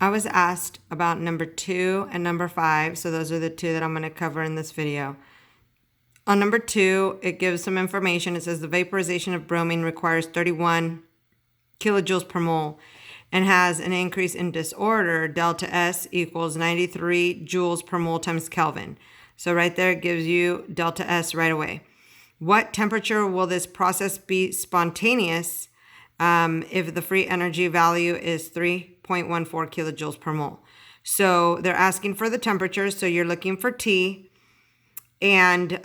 I was asked about number 2 and number 5, so those are the two that I'm going to cover in this video. On number 2, it gives some information. It says the vaporization of bromine requires 31 kilojoules per mole and has an increase in disorder. Delta S equals 93 joules per mole times Kelvin. So right there it gives you delta S right away. What temperature will this process be spontaneous if the free energy value is 3.14 kilojoules per mole? So they're asking for the temperature, so you're looking for T. And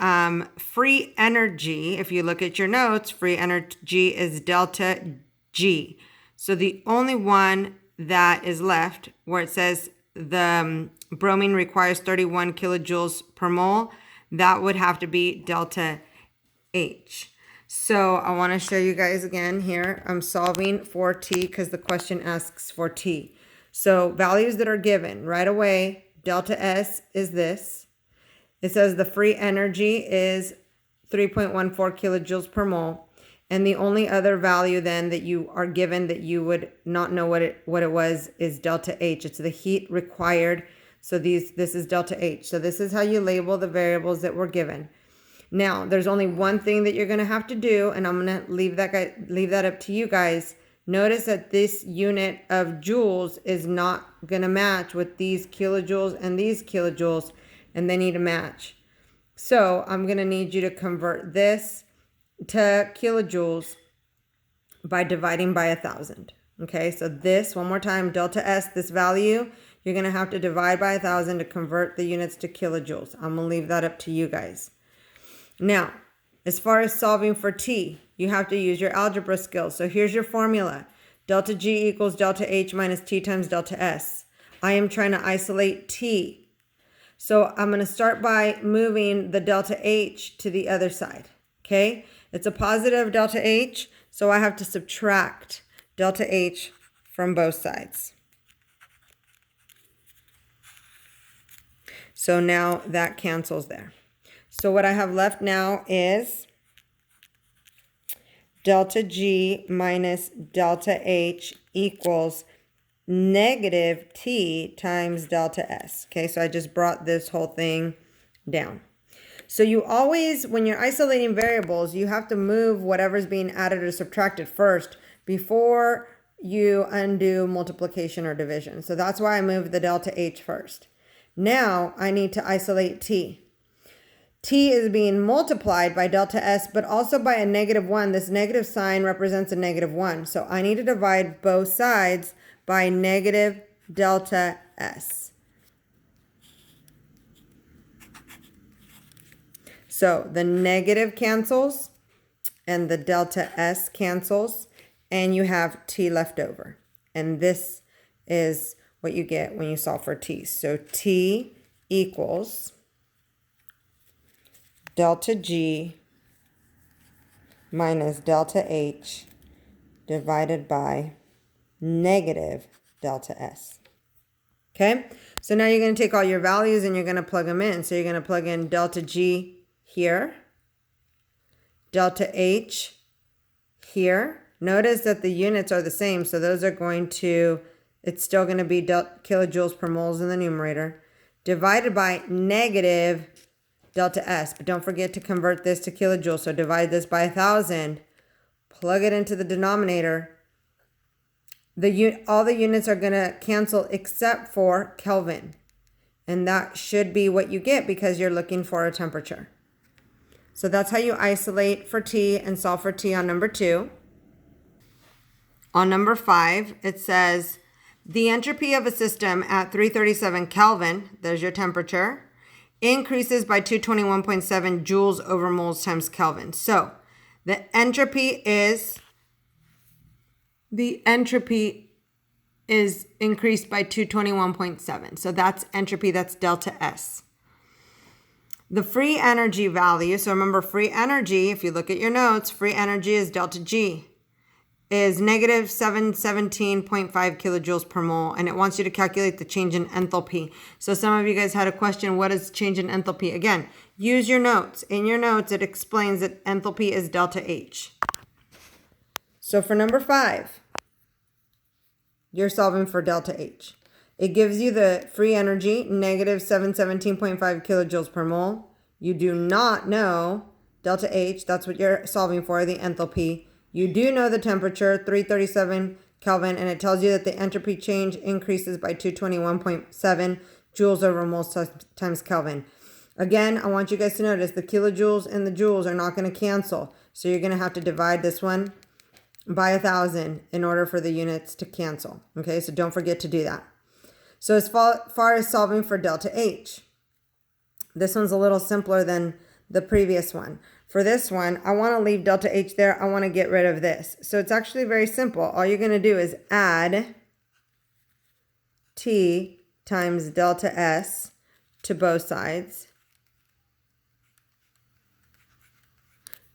free energy, if you look at your notes, free energy is delta G. So the only one that is left where it says the bromine requires 31 kilojoules per mole, that would have to be delta H. So I want to show you guys again here. I'm solving for T because the question asks for T. So values that are given right away, delta S is this. It says the free energy is 3.14 kilojoules per mole. And the only other value then that you are given that you would not know what it was is delta H. It's the heat required. So this is delta H. So this is how you label the variables that were given. Now, there's only one thing that you're going to have to do, and I'm going to leave that up to you guys. Notice that this unit of joules is not going to match with these kilojoules and these kilojoules, and they need to match. So I'm going to need you to convert this to kilojoules by dividing by 1,000. Okay, so this, one more time, delta S, this value, you're going to have to divide by 1,000 to convert the units to kilojoules. I'm going to leave that up to you guys. Now, as far as solving for T, you have to use your algebra skills. So here's your formula. Delta G equals delta H minus T times delta S. I am trying to isolate T. So I'm going to start by moving the delta H to the other side. Okay? It's a positive delta H, so I have to subtract delta H from both sides. So now that cancels there. So what I have left now is delta G minus delta H equals negative T times delta S. Okay, so I just brought this whole thing down. So you always, when you're isolating variables, you have to move whatever's being added or subtracted first before you undo multiplication or division. So that's why I moved the delta H first. Now I need to isolate T. T is being multiplied by delta S, but also by a -1. This negative sign represents a -1. So I need to divide both sides by negative delta S. So the negative cancels and the delta S cancels, and you have T left over. And this is what you get when you solve for T. So T equals delta G minus delta H divided by negative delta S. Okay, so now you're going to take all your values and you're going to plug them in. So you're going to plug in delta G here, delta H here. Notice that the units are the same, so those are going to, it's still going to be kilojoules per moles in the numerator, divided by negative delta S. But don't forget to convert this to kilojoules. So divide this by 1,000, plug it into the denominator. All the units are going to cancel except for Kelvin. And that should be what you get because you're looking for a temperature. So that's how you isolate for T and solve for T on number 2. On number 5, it says the entropy of a system at 337 Kelvin, there's your temperature, increases by 221.7 joules over moles times Kelvin. So the entropy is increased by 221.7. So that's entropy, that's delta S. The free energy value, so remember free energy, if you look at your notes, free energy is delta G, is negative 717.5 kilojoules per mole, and it wants you to calculate the change in enthalpy. So some of you guys had a question, what is change in enthalpy? Again, use your notes. In your notes, it explains that enthalpy is delta H. So for number 5, you're solving for delta H. It gives you the free energy, negative 717.5 kilojoules per mole. You do not know delta H, that's what you're solving for, the enthalpy. You do know the temperature, 337 Kelvin, and it tells you that the entropy change increases by 221.7 joules over moles times Kelvin. Again, I want you guys to notice the kilojoules and the joules are not going to cancel. So you're going to have to divide this one by 1,000 in order for the units to cancel. Okay, so don't forget to do that. So as far as solving for delta H, this one's a little simpler than the previous one. For this one, I want to leave delta H there. I want to get rid of this. So it's actually very simple. All you're going to do is add T times delta S to both sides.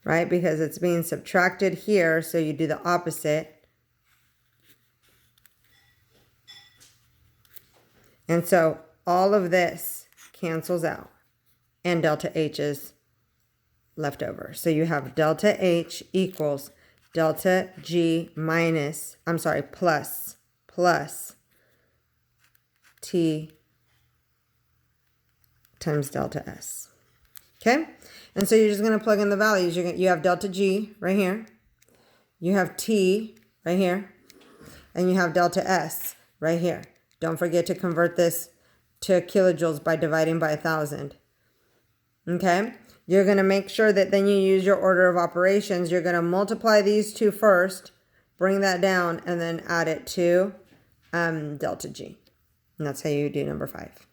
Right? Because it's being subtracted here, so you do the opposite. And so all of this cancels out, and delta H is left over. So you have delta H equals delta G plus T times delta S. Okay? And so you're just going to plug in the values. You have delta G right here. You have T right here. And you have delta S right here. Don't forget to convert this to kilojoules by dividing by 1,000. Okay? You're going to make sure that then you use your order of operations. You're going to multiply these two first, bring that down, and then add it to delta G. And that's how you do number 5.